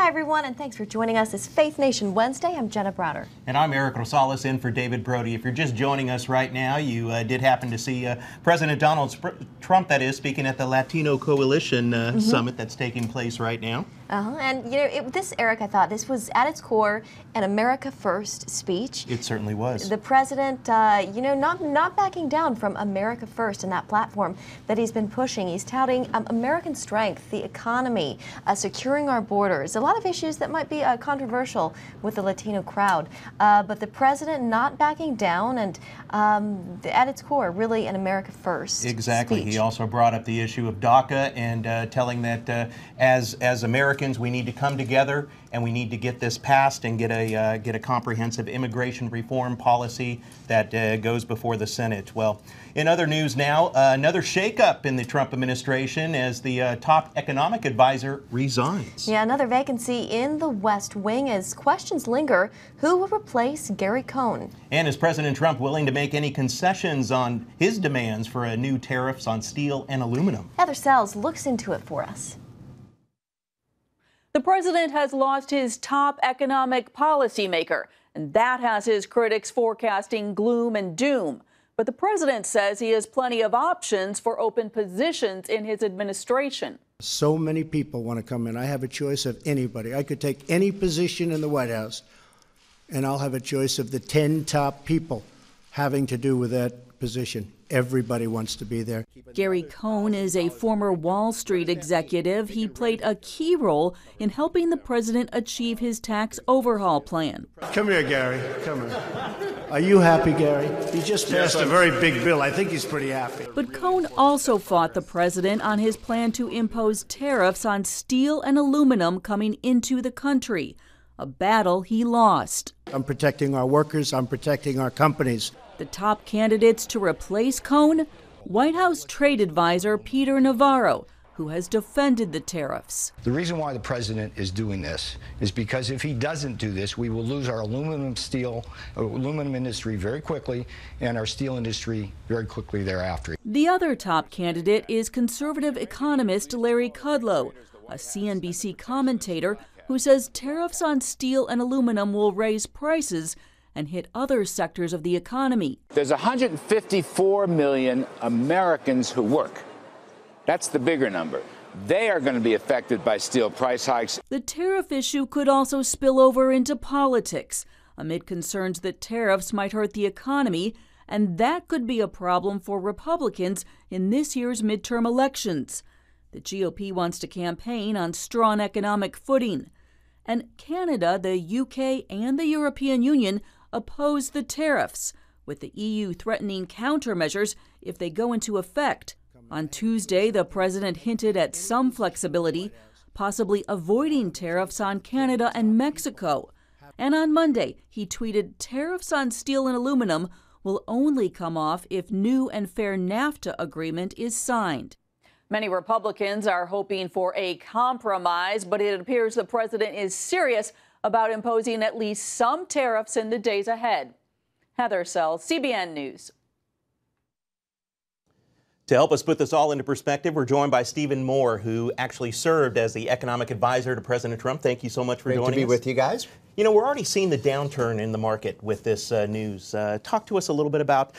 Hi, everyone, and thanks for joining us this Faith Nation Wednesday. I'm Jenna Browder. And I'm Eric Rosales in for David Brody. If you're just joining us right now, you did happen to see President Donald Trump, that is, speaking at the Latino Coalition summit that's taking place right now. And, you know, Eric, I thought this was at its core an America First speech. It certainly was. The president, you know, not backing down from America First and that platform that he's been pushing. He's touting American strength, the economy, securing our borders, a lot of issues that might be controversial with the Latino crowd. But the president not backing down and at its core, really an America First Exactly. speech. He also brought up the issue of DACA and telling that as Americans, we need to come together and we need to get this passed and get a comprehensive immigration reform policy that goes before the Senate. Well, in other news now, another shakeup in the Trump administration as the top economic advisor resigns. Yeah, another vacancy in the West Wing as questions linger. Who will replace Gary Cohn? And is President Trump willing to make any concessions on his demands for a new tariffs on steel and aluminum? Heather Sells looks into it for us. The president has lost his top economic policymaker, and that has his critics forecasting gloom and doom. But the president says he has plenty of options for open positions in his administration. So many people want to come in. I have a choice of anybody. I could take any position in the White House, and I'll have a choice of the 10 top people having to do with that position. Everybody wants to be there. Gary Cohn is a former Wall Street executive. He played a key role in helping the president achieve his tax overhaul plan. Come here, Gary. Come here. Are you happy, Gary? He just passed a very big bill. I think he's pretty happy. But Cohn also fought the president on his plan to impose tariffs on steel and aluminum coming into the country, a battle he lost. I'm protecting our workers. I'm protecting our companies. The top candidates to replace Cohn? White House trade advisor Peter Navarro, who has defended the tariffs. The reason why the president is doing this is because if he doesn't do this, we will lose our aluminum industry very quickly and our steel industry very quickly thereafter. The other top candidate is conservative economist Larry Kudlow, a CNBC commentator who says tariffs on steel and aluminum will raise prices and hit other sectors of the economy. There's 154 million Americans who work. That's the bigger number. They are going to be affected by steel price hikes. The tariff issue could also spill over into politics, amid concerns that tariffs might hurt the economy, and that could be a problem for Republicans in this year's midterm elections. The GOP wants to campaign on strong economic footing. And Canada, the UK, and the European Union oppose the tariffs, with the EU threatening countermeasures if they go into effect. On Tuesday, the president hinted at some flexibility, possibly avoiding tariffs on Canada and Mexico. And on Monday, he tweeted tariffs on steel and aluminum will only come off if new and fair NAFTA agreement is signed. Many Republicans are hoping for a compromise, but it appears the president is serious about imposing at least some tariffs in the days ahead. Heather Sells, CBN News. To help us put this all into perspective, we're joined by Stephen Moore, who actually served as the economic advisor to President Trump. Thank you so much for joining us. Great to be with you guys. You know, we're already seeing the downturn in the market with this news. Talk to us a little bit about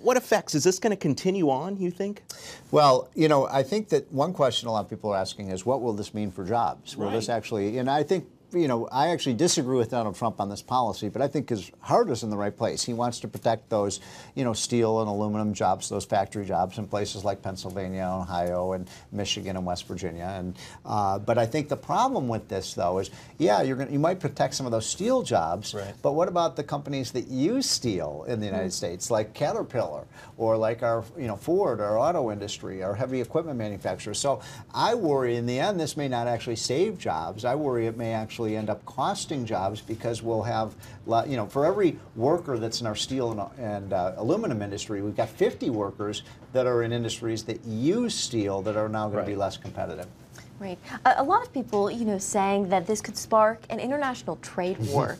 what effects. Is this going to continue on, you think? Well, you know, I think that one question a lot of people are asking is, what will this mean for jobs? Will this actually, and I think, you know, I actually disagree with Donald Trump on this policy, but I think his heart is in the right place. He wants to protect those, you know, steel and aluminum jobs, those factory jobs in places like Pennsylvania, Ohio, and Michigan and West Virginia. And but I think the problem with this, though, is you might protect some of those steel jobs, but what about the companies that use steel in the United States, like Caterpillar or like our, you know, Ford, our auto industry, our heavy equipment manufacturers? So I worry in the end this may not actually save jobs. I worry it may actually end up costing jobs because we'll have, you know, for every worker that's in our steel and aluminum industry, we've got 50 workers that are in industries that use steel that are now going to be less competitive. Right. A lot of people, you know, saying that this could spark an international trade war.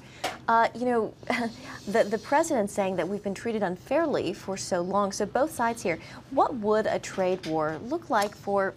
You know, the president saying that we've been treated unfairly for so long. So both sides here, what would a trade war look like for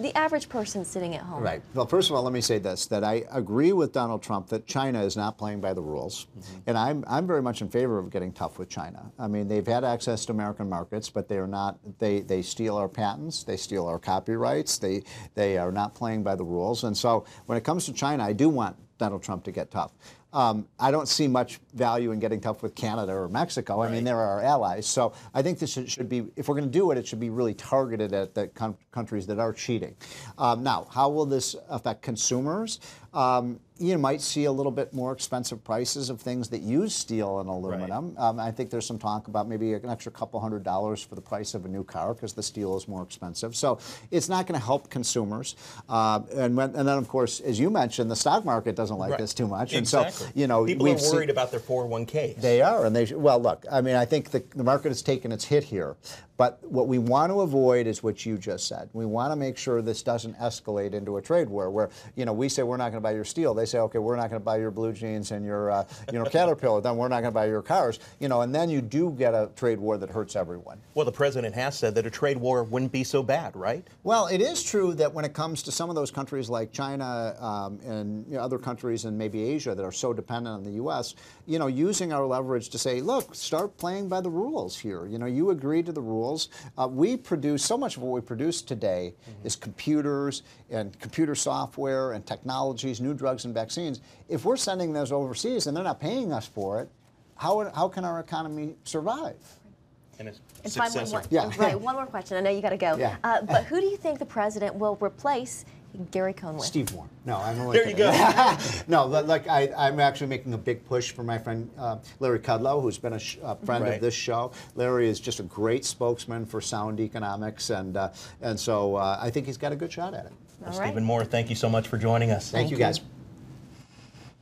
the average person sitting at home? Right. Well, first of all, let me say this, that I agree with Donald Trump that China is not playing by the rules. And I'm very much in favor of getting tough with China. I mean, they've had access to American markets, but they are not, they steal our patents, they steal our copyrights, they are not playing by the rules. And so when it comes to China, I do want Donald Trump to get tough. I don't see much value in getting tough with Canada or Mexico. I mean, they're our allies. So I think this should be, if we're going to do it, it should be really targeted at the countries that are cheating. Now, how will this affect consumers? You might see a little bit more expensive prices of things that use steel and aluminum. I think there's some talk about maybe an extra couple $100s for the price of a new car because the steel is more expensive. So it's not going to help consumers. And then, of course, as you mentioned, the stock market doesn't like this too much. Exactly. And so, you know, people are worried about their 401ks. They are, and well, look, I mean, I think the market has taken its hit here. But what we want to avoid is what you just said. We want to make sure this doesn't escalate into a trade war where, you know, we say we're not going to buy your steel. They say, okay, we're not going to buy your blue jeans and your, Caterpillar. Then we're not going to buy your cars. You know, and then you do get a trade war that hurts everyone. Well, the president has said that a trade war wouldn't be so bad, right? Well, it is true that when it comes to some of those countries like China and other countries and maybe Asia that are so dependent on the U.S., you know, using our leverage to say, look, start playing by the rules here. You know, you agree to the rules. We produce, so much of what we produce today is computers and computer software and technologies, new drugs and vaccines. If we're sending those overseas and they're not paying us for it, how can our economy survive? And it's Right, one more question. I know you got to go. Yeah. But who do you think the president will replace Gary Cohn with? Steve Moore. No, I'm only There you go. No, like I'm actually making a big push for my friend Larry Kudlow, who's been a friend of this show. Larry is just a great spokesman for sound economics, and so I think he's got a good shot at it. All right. Stephen Moore, thank you so much for joining us. Thank you, guys.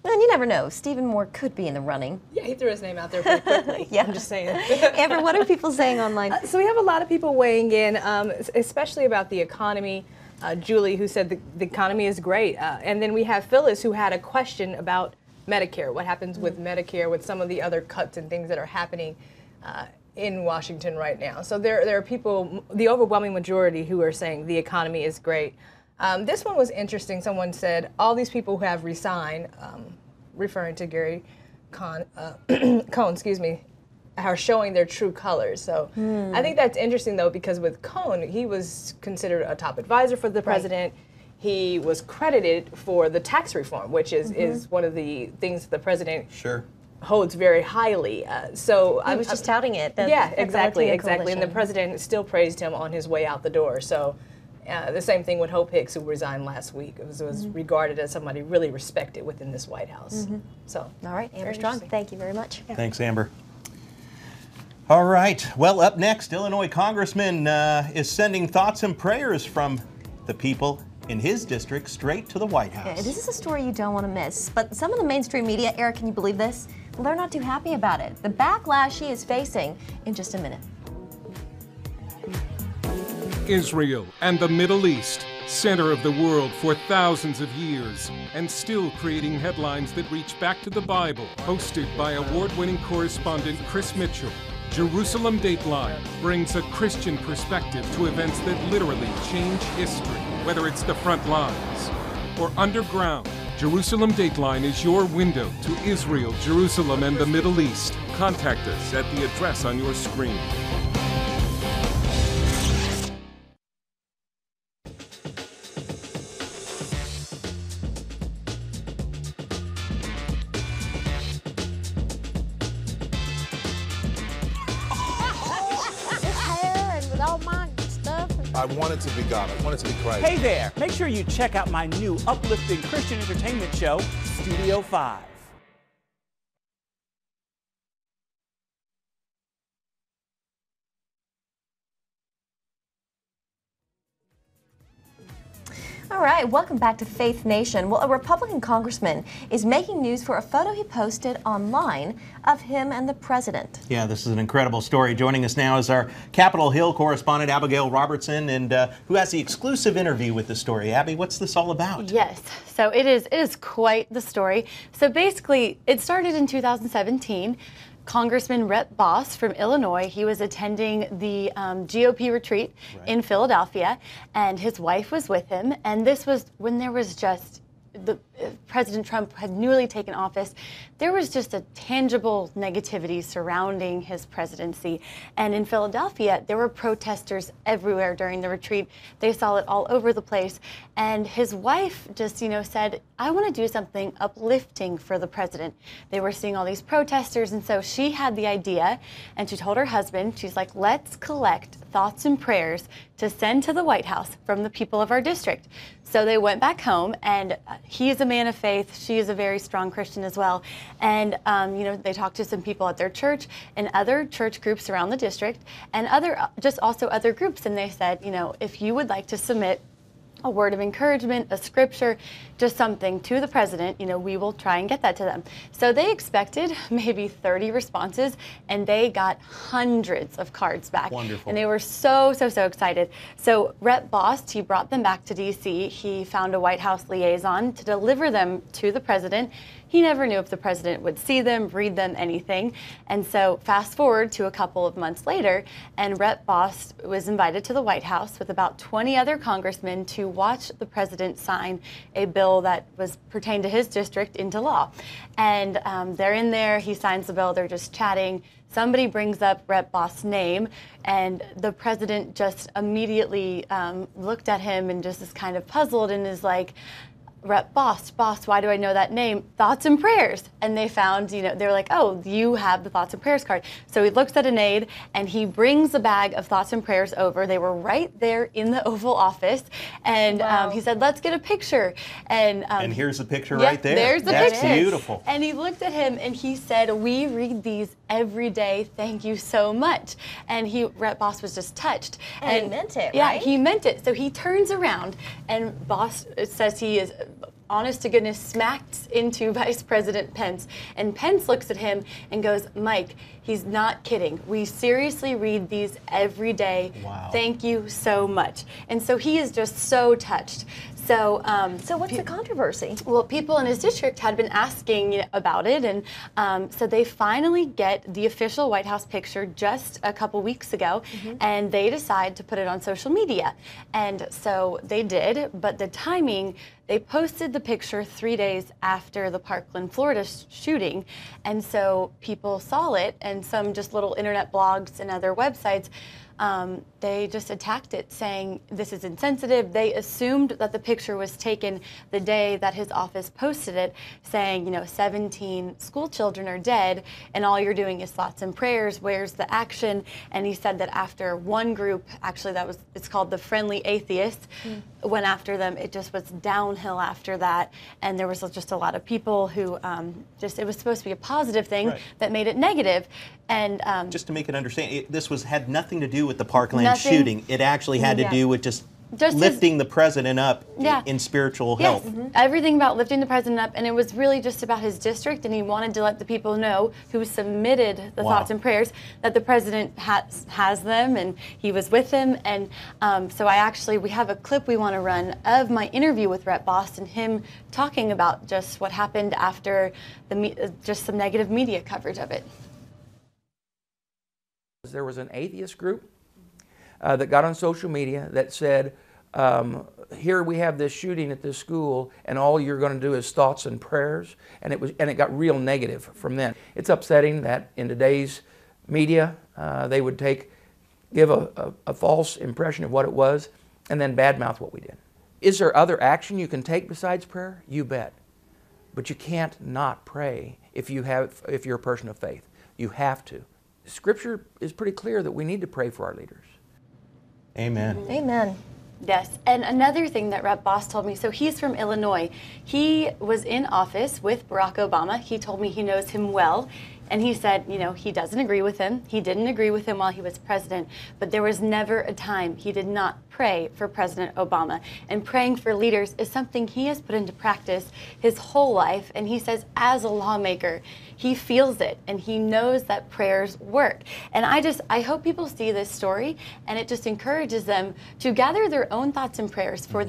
And you never know. Stephen Moore could be in the running. Yeah, he threw his name out there pretty quickly. Yeah. I'm just saying. Amber, what are people saying online? So we have a lot of people weighing in, especially about the economy. Julie, who said the economy is great. And then we have Phyllis, who had a question about Medicare. What happens with Medicare, with some of the other cuts and things that are happening in Washington right now. So there are people, the overwhelming majority, who are saying the economy is great. This one was interesting. Someone said all these people who have resigned, referring to Gary Cohn, are showing their true colors. So I think that's interesting, though, because with Cohn, he was considered a top advisor for the president. He was credited for the tax reform, which is one of the things the president holds very highly. So I was just touting it. Yeah, exactly. Coalition. And the president still praised him on his way out the door. So the same thing with Hope Hicks, who resigned last week. It was regarded as somebody really respected within this White House. So, all right, Amber Strong, thank you very much. Yeah. Thanks, Amber. All right. Well, up next, Illinois Congressman is sending thoughts and prayers from the people in his district straight to the White House. Yeah, this is a story you don't want to miss. But some of the mainstream media, Eric, can you believe this? Well, they're not too happy about it. The backlash he is facing in just a minute. Israel and the Middle East, center of the world for thousands of years, and still creating headlines that reach back to the Bible. Hosted by award-winning correspondent Chris Mitchell, Jerusalem Dateline brings a Christian perspective to events that literally change history. Whether it's the front lines or underground, Jerusalem Dateline is your window to Israel, Jerusalem, and the Middle East. Contact us at the address on your screen. I want it to be God. I want it to be Christ. Hey there! Make sure you check out my new uplifting Christian entertainment show, Studio 5. All right, welcome back to Faith Nation. Well, a Republican congressman is making news for a photo he posted online of him and the president. Yeah, this is an incredible story. Joining us now is our Capitol Hill correspondent, Abigail Robertson, and who has the exclusive interview with the story. Abby, what's this all about? Yes, so it is quite the story. So basically, it started in 2017. Congressman Rep. Bost from Illinois. He was attending the GOP retreat in Philadelphia, and his wife was with him. And this was when there was just President Trump had newly taken office. There was just a tangible negativity surrounding his presidency. And in Philadelphia, there were protesters everywhere during the retreat. They saw it all over the place. And his wife just, said, I want to do something uplifting for the president. They were seeing all these protesters. And so she had the idea, and she told her husband, she's like, let's collect thoughts and prayers to send to the White House from the people of our district. So they went back home, and he is a man of faith. She is a very strong Christian as well. And, they talked to some people at their church and other church groups around the district and also other groups. And they said, if you would like to submit a word of encouragement, a scripture, just something to the president, we will try and get that to them. So they expected maybe 30 responses, and they got hundreds of cards back. Wonderful. And they were so excited. So Rep. Bost, he brought them back to D.C. He found a White House liaison to deliver them to the president. He never knew if the president would see them, read them, anything. And so fast forward to a couple of months later, and Rep. Bost was invited to the White House with about 20 other congressmen to watch the president sign a bill that pertained to his district into law. And they're in there, he signs the bill, they're just chatting. Somebody brings up Rep. Bost's name, and the president just immediately looked at him and just is kind of puzzled and is like, Rep. Bost, why do I know that name? Thoughts and prayers. And they found, they were like, oh, you have the thoughts and prayers card. So he looks at an aide and he brings a bag of thoughts and prayers over. They were right there in the Oval Office. And he said, let's get a picture. And here's the picture right there. There's the That's picture. That's beautiful. And he looked at him and he said, we read these every day. Thank you so much. And Rep. Bost was just touched. And he meant it, yeah, right? he meant it. So he turns around and Bost says he is, honest to goodness, smacked into Vice President Pence. And Pence looks at him and goes, Mike, he's not kidding. We seriously read these every day. Wow. Thank you so much. And so he is just so touched. So, so what's the controversy? Well, people in his district had been asking about it, and so they finally get the official White House picture just a couple weeks ago, and they decide to put it on social media. And so they did, but the timing, they posted the picture 3 days after the Parkland, Florida shooting, and so people saw it, and some just little internet blogs and other websites, they just attacked it, saying this is insensitive. They assumed that the picture was taken the day that his office posted it, saying, 17 school children are dead, and all you're doing is thoughts and prayers. Where's the action? And he said that after one group, actually it's called the Friendly Atheists, went after them, it just was downhill after that, and there was just a lot of people who it was supposed to be a positive thing that made it negative. And just to make it understand, this had nothing to do with the Parkland shooting. It actually had to do with just lifting the president up in spiritual health. Everything about lifting the president up, and it was really just about his district, and he wanted to let the people know who submitted the thoughts and prayers that the president has them, and he was with them. And so we have a clip we want to run of my interview with Rep. Bost and him talking about just what happened after just some negative media coverage of it. There was an atheist group that got on social media that said, here we have this shooting at this school, and all you're going to do is thoughts and prayers, and it got real negative from then. It's upsetting that in today's media they would give a false impression of what it was and then badmouth what we did. Is there other action you can take besides prayer? You bet. But you can't not pray if you're a person of faith. You have to. Scripture is pretty clear that we need to pray for our leaders. Amen. Amen. Yes, and another thing that Rep. Bost told me, so he's from Illinois. He was in office with Barack Obama. He told me he knows him well. And he said, he doesn't agree with him. He didn't agree with him while he was president. But there was never a time he did not pray for President Obama. And praying for leaders is something he has put into practice his whole life. And he says, as a lawmaker, he feels it and he knows that prayers work. And I hope people see this story, and it just encourages them to gather their own thoughts and prayers for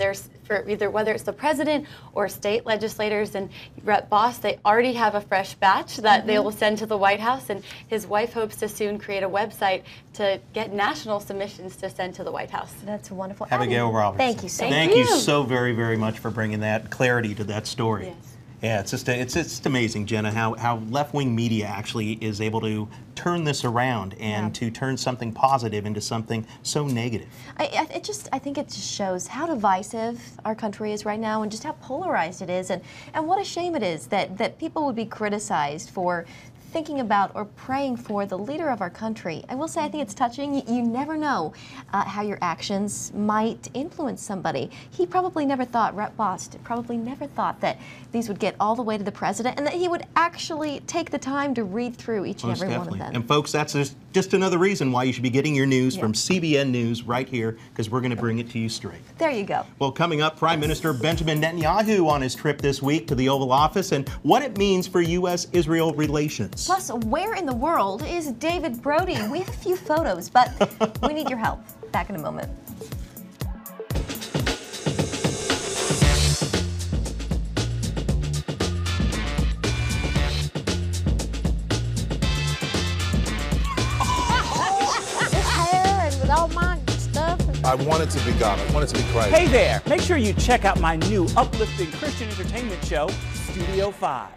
for either whether it's the president or state legislators. And Rep. Bost, they already have a fresh batch that they will send to the White House, and his wife hopes to soon create a website to get national submissions to send to the White House. That's wonderful. Abigail Robertson. Thank you so much. Thank you so very, very much for bringing that clarity to that story. Yes. Yeah, it's just amazing, Jenna, how left-wing media actually is able to turn this around and to turn something positive into something so negative. I think it just shows how divisive our country is right now, and just how polarized it is, and what a shame it is that people would be criticized for thinking about or praying for the leader of our country. I will say I think it's touching. You never know how your actions might influence somebody. He probably never thought, Rep. Bost probably never thought that these would get all the way to the president, and that he would actually take the time to read through each and every one of them. And folks, that's just another reason why you should be getting your news from CBN News right here, because we're going to bring it to you straight. There you go. Well, coming up, Prime Minister Benjamin Netanyahu on his trip this week to the Oval Office and what it means for U.S.-Israel relations. Plus, where in the world is David Brody? We have a few photos, but we need your help. Back in a moment. I want it to be God. I want it to be Christ. Hey there! Make sure you check out my new uplifting Christian entertainment show, Studio 5.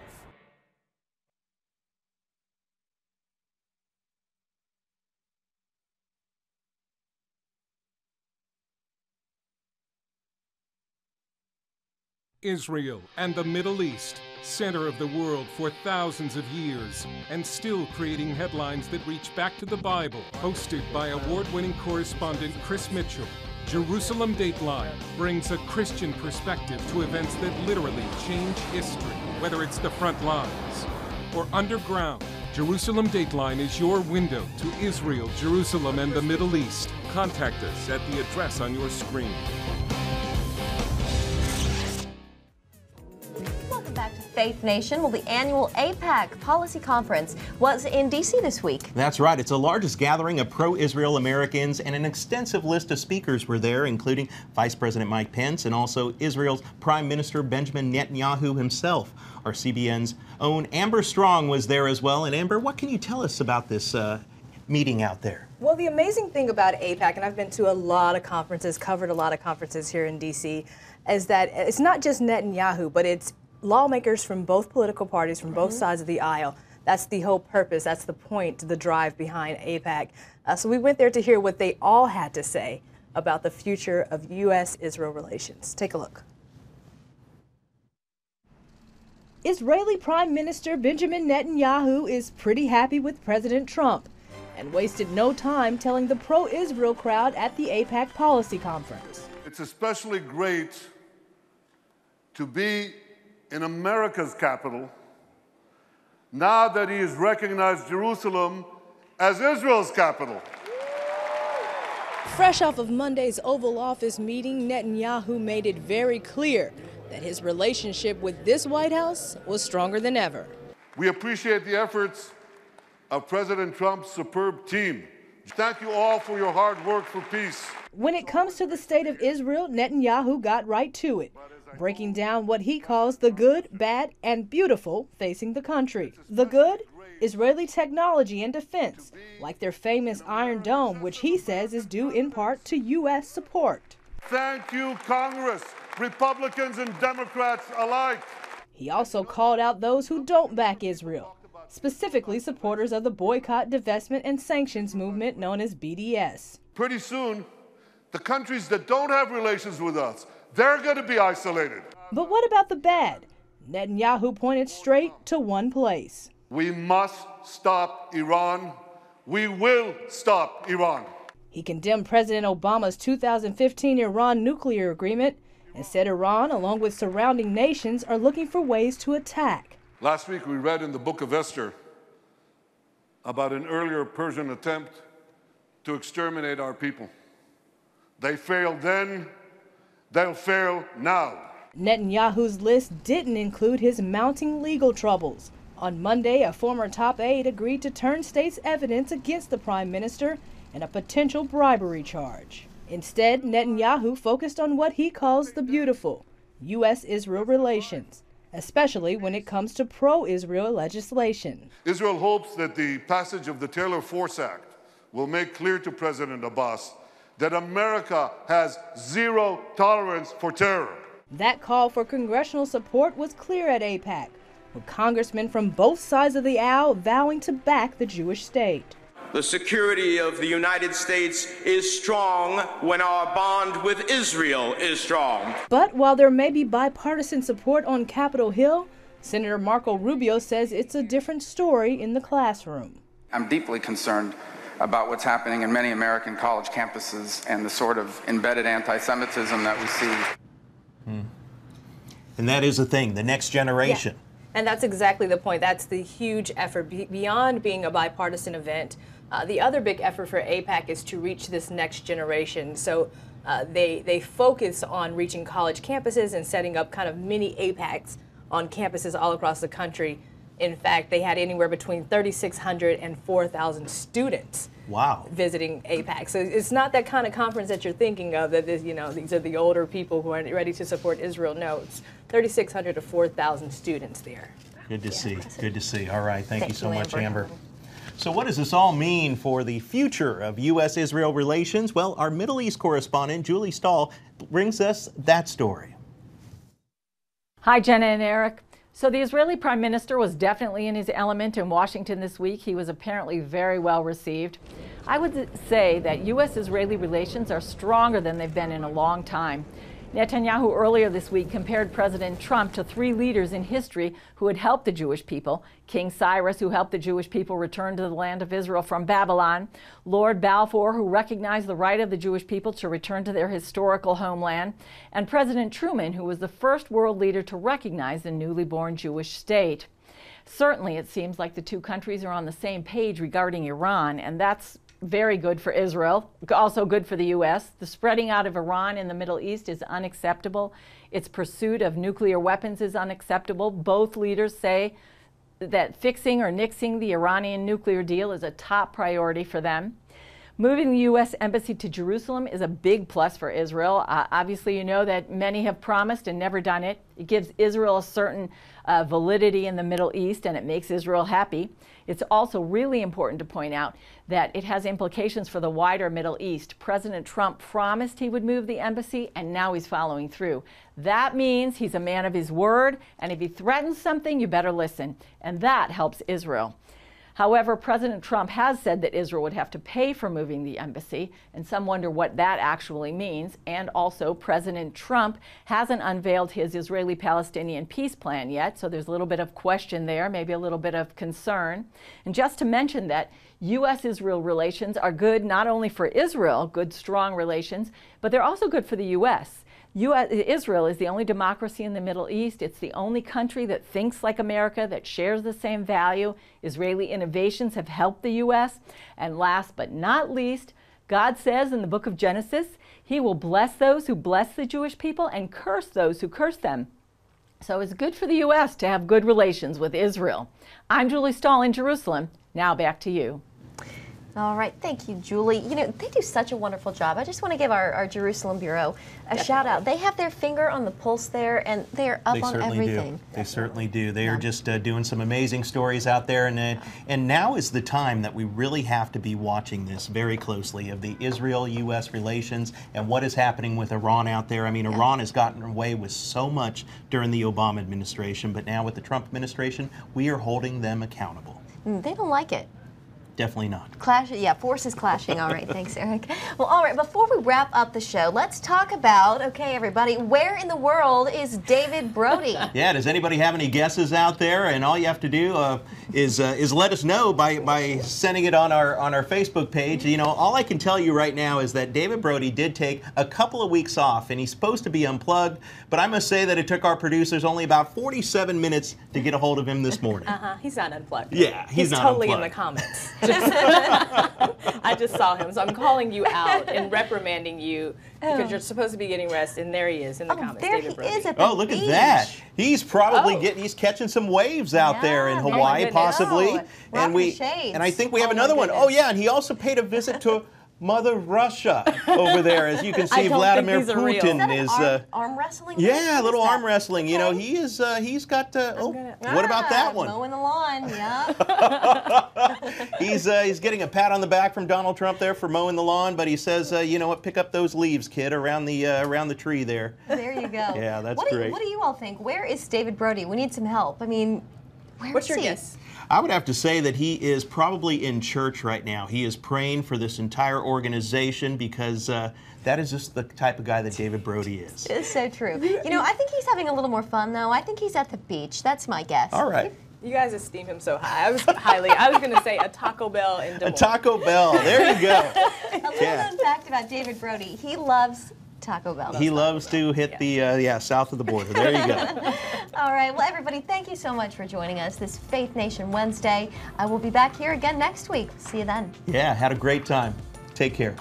Israel and the Middle East, center of the world for thousands of years, and still creating headlines that reach back to the Bible. Hosted by award-winning correspondent Chris Mitchell, Jerusalem Dateline brings a Christian perspective to events that literally change history. Whether it's the front lines or underground, Jerusalem Dateline is your window to Israel, Jerusalem, and the Middle East. Contact us at the address on your screen. Faith Nation. Well, the annual AIPAC Policy Conference was in D.C. this week. That's right. It's the largest gathering of pro-Israel Americans, and an extensive list of speakers were there, including Vice President Mike Pence and also Israel's Prime Minister Benjamin Netanyahu himself. Our CBN's own Amber Strong was there as well. And Amber, what can you tell us about this meeting out there? Well, the amazing thing about AIPAC, and I've been to a lot of conferences, covered a lot of conferences here in D.C., is that it's not just Netanyahu, but it's lawmakers from both political parties, from both sides of the aisle. That's the whole purpose. That's the point, the drive behind AIPAC. So we went there to hear what they all had to say about the future of U.S.-Israel relations. Take a look. Israeli Prime Minister Benjamin Netanyahu is pretty happy with President Trump and wasted no time telling the pro-Israel crowd at the AIPAC Policy Conference. It's especially great to be in America's capital, now that he has recognized Jerusalem as Israel's capital. Fresh off of Monday's Oval Office meeting, Netanyahu made it very clear that his relationship with this White House was stronger than ever. We appreciate the efforts of President Trump's superb team. Thank you all for your hard work for peace. When it comes to the state of Israel, Netanyahu got right to it, breaking down what he calls the good, bad, and beautiful facing the country. The good? Israeli technology and defense, like their famous Iron Dome, which he says is due in part to U.S. support. Thank you, Congress, Republicans and Democrats alike. He also called out those who don't back Israel, specifically supporters of the boycott, divestment, and sanctions movement known as BDS. Pretty soon, the countries that don't have relations with us, they're going to be isolated. But what about the bad? Netanyahu pointed straight to one place. We must stop Iran. We will stop Iran. He condemned President Obama's 2015 Iran nuclear agreement and said Iran, along with surrounding nations, are looking for ways to attack. Last week we read in the book of Esther about an earlier Persian attempt to exterminate our people. They failed then. They'll fail now. Netanyahu's list didn't include his mounting legal troubles. On Monday, a former top aide agreed to turn state's evidence against the prime minister in a potential bribery charge. Instead, Netanyahu focused on what he calls the beautiful, U.S.-Israel relations, especially when it comes to pro-Israel legislation. Israel hopes that the passage of the Taylor Force Act will make clear to President Abbas that America has zero tolerance for terror. That call for congressional support was clear at AIPAC, with congressmen from both sides of the aisle vowing to back the Jewish state. The security of the United States is strong when our bond with Israel is strong. But while there may be bipartisan support on Capitol Hill, Senator Marco Rubio says it's a different story in the classroom. I'm deeply concerned about what's happening in many American college campuses and the sort of embedded anti-Semitism that we see. And that is the thing, the next generation. Yeah. And that's exactly the point. That's the huge effort. Beyond being a bipartisan event, the other big effort for AIPAC is to reach this next generation. So they focus on reaching college campuses and setting up kind of mini AIPACs on campuses all across the country. In fact, they had anywhere between 3,600 and 4,000 students visiting AIPAC. So it's not that kind of conference that you're thinking of, that is, you know, these are the older people who are ready to support Israel. No, it's 3,600 to 4,000 students there. Good to see. Good to see. All right. Thank you so much, Amber. So what does this all mean for the future of U.S.-Israel relations? Well, our Middle East correspondent, Julie Stahl, brings us that story. Hi, Jenna and Eric. So the Israeli Prime Minister was definitely in his element in Washington this week. He was apparently very well received. I would say that U.S.-Israeli relations are stronger than they've been in a long time. Netanyahu earlier this week compared President Trump to three leaders in history who had helped the Jewish people. King Cyrus, who helped the Jewish people return to the land of Israel from Babylon. Lord Balfour, who recognized the right of the Jewish people to return to their historical homeland. And President Truman, who was the first world leader to recognize the newly born Jewish state. Certainly, it seems like the two countries are on the same page regarding Iran, and that's very good for Israel, also good for the U.S. The spreading out of Iran in the Middle East is unacceptable. Its pursuit of nuclear weapons is unacceptable. Both leaders say that fixing or nixing the Iranian nuclear deal is a top priority for them. Moving the U.S. Embassy to Jerusalem is a big plus for Israel. Obviously, you know that many have promised and never done it. It gives Israel a certain validity in the Middle East, and it makes Israel happy. It's also really important to point out that it has implications for the wider Middle East. President Trump promised he would move the embassy, and now he's following through. That means he's a man of his word, and if he threatens something, you better listen. And that helps Israel. However, President Trump has said that Israel would have to pay for moving the embassy, and some wonder what that actually means. And also, President Trump hasn't unveiled his Israeli-Palestinian peace plan yet, so there's a little bit of question there, maybe a little bit of concern. And just to mention that U.S.-Israel relations are good not only for Israel, good, strong relations, but they're also good for the U.S. Israel is the only democracy in the Middle East. It's the only country that thinks like America, that shares the same value. Israeli innovations have helped the U.S. And last but not least, God says in the book of Genesis, He will bless those who bless the Jewish people and curse those who curse them. So it's good for the U.S. to have good relations with Israel. I'm Julie Stahl in Jerusalem. Now back to you. All right, thank you, Julie. You know, they do such a wonderful job. I just want to give our Jerusalem Bureau a shout out. They have their finger on the pulse there, and they are up on everything. They certainly do. They are just doing some amazing stories out there, and now is the time that we really have to be watching this very closely of the Israel-U.S. relations and what is happening with Iran out there. I mean, Iran has gotten away with so much during the Obama administration, but now with the Trump administration, we are holding them accountable. They don't like it. Definitely not. Forces clashing. All right, thanks, Eric. Well, all right, before we wrap up the show, let's talk about, okay, everybody, where in the world is David Brody? Yeah, does anybody have any guesses out there? And all you have to do is let us know by sending it on our Facebook page. You know, all I can tell you right now is that David Brody did take a couple of weeks off, and he's supposed to be unplugged, but I must say that it took our producers only about 47 minutes to get a hold of him this morning. He's not unplugged. Yeah, he's not totally unplugged. In the comments. I just saw him, so I'm calling you out and reprimanding you because you're supposed to be getting rest, and there he is in the comments. There David he Brody. is at the look beach. at that. He's probably he's catching some waves out there in Hawaii, possibly. And I think we have another one. Oh yeah, and he also paid a visit to Mother Russia over there. As you can see, Vladimir Putin is arm wrestling. Yeah, a little arm wrestling. You know, he is. He's got. What about that one? Mowing the lawn. Yeah. He's getting a pat on the back from Donald Trump there for mowing the lawn, but he says, you know what? Pick up those leaves, kid, around the tree there. There you go. Yeah, that's great. What do you all think? Where is David Brody? We need some help. I mean, what's your guess? I would have to say that he is probably in church right now. He is praying for this entire organization because that is just the type of guy that David Brody is. It's so true. You know, I think he's having a little more fun, though. I think he's at the beach. That's my guess. All right. You guys esteem him so high. I was going to say a Taco Bell in Des Moines. A Taco Bell. There you go. A little known fact about David Brody. He loves Taco Bell. He loves to hit the south of the border. There you go. All right. Well, everybody, thank you so much for joining us this Faith Nation Wednesday. I will be back here again next week. See you then. Yeah, had a great time. Take care.